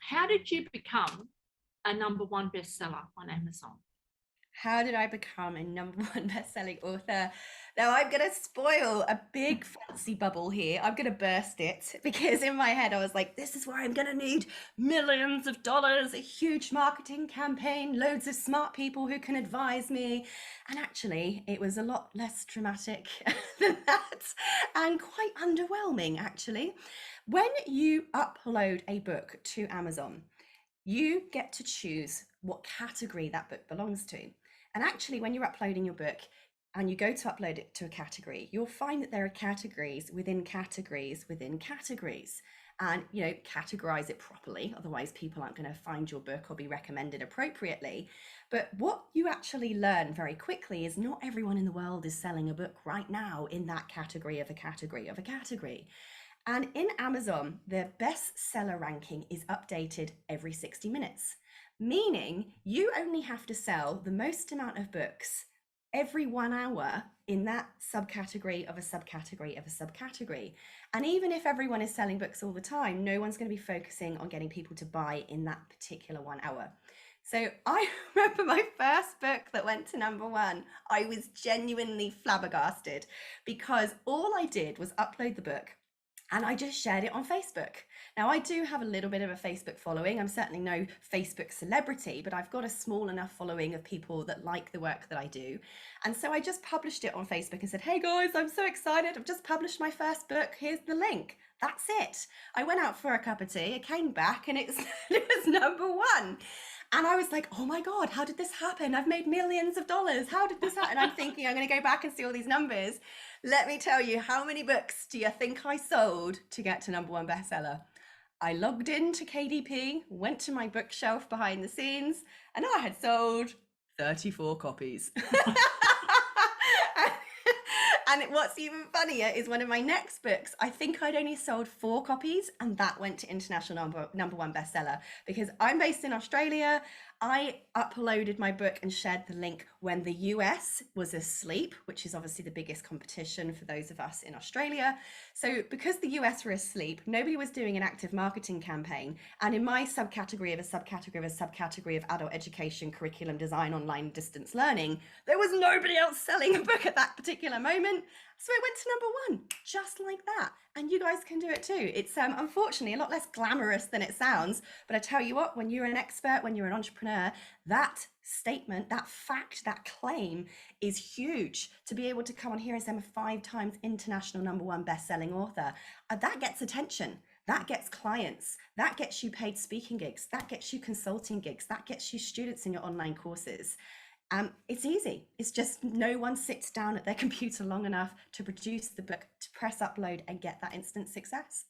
how did you become a #1 bestseller on Amazon? How did I become a #1 best-selling author? Now I'm going to spoil a big fancy bubble here. I'm going to burst it because in my head I was like, this is where I'm going to need millions of dollars, a huge marketing campaign, loads of smart people who can advise me. And actually, it was a lot less dramatic than that and quite underwhelming, actually. When you upload a book to Amazon, you get to choose what category that book belongs to. And actually, when you're uploading your book and you go to upload it to a category, you'll find that there are categories within categories within categories. And, categorize it properly. Otherwise, people aren't going to find your book or be recommended appropriately. But what you actually learn very quickly is not everyone in the world is selling a book right now in that category of a category of a category. And in Amazon, the bestseller ranking is updated every 60 minutes, meaning you only have to sell the most amount of books every 1 hour in that subcategory of a subcategory of a subcategory. And even if everyone is selling books all the time, no one's going to be focusing on getting people to buy in that particular 1 hour. So I remember my first book that went to #1. I was genuinely flabbergasted because all I did was upload the book. And I just shared it on Facebook. Now, I do have a little bit of a Facebook following. I'm certainly no Facebook celebrity, but I've got a small enough following of people that like the work that I do. And so I just published it on Facebook and said, hey guys, I'm so excited. I've just published my first book. Here's the link. That's it. I went out for a cup of tea. I came back and it was #1. And I was like, oh my God, how did this happen? I've made millions of dollars. How did this happen? And I'm thinking, I'm going to go back and see all these numbers. Let me tell you, how many books do you think I sold to get to #1 bestseller? I logged into KDP, went to my bookshelf behind the scenes, and I had sold 34 copies. And what's even funnier is one of my next books, I think I'd only sold 4 copies, and that went to international #1 bestseller because I'm based in Australia. I uploaded my book and shared the link when the US was asleep, which is obviously the biggest competition for those of us in Australia. So because the US were asleep, nobody was doing an active marketing campaign. And in my subcategory of a subcategory of a subcategory of adult education, curriculum design, online distance learning, there was nobody else selling a book at that particular moment. So it went to #1, just like that. And you guys can do it too. It's unfortunately a lot less glamorous than it sounds. But I tell you what, when you're an expert, when you're an entrepreneur, that statement, that fact, that claim is huge. To be able to come on here and say I'm a 5 times international #1 best-selling author, that gets attention. That gets clients, that gets you paid speaking gigs, that gets you consulting gigs, that gets you students in your online courses. It's easy. It's just no one sits down at their computer long enough to produce the book, to press upload and get that instant success.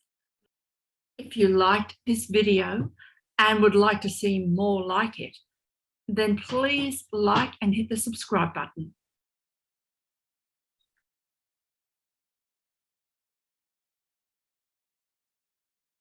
If you liked this video and would like to see more like it, then please like and hit the subscribe button.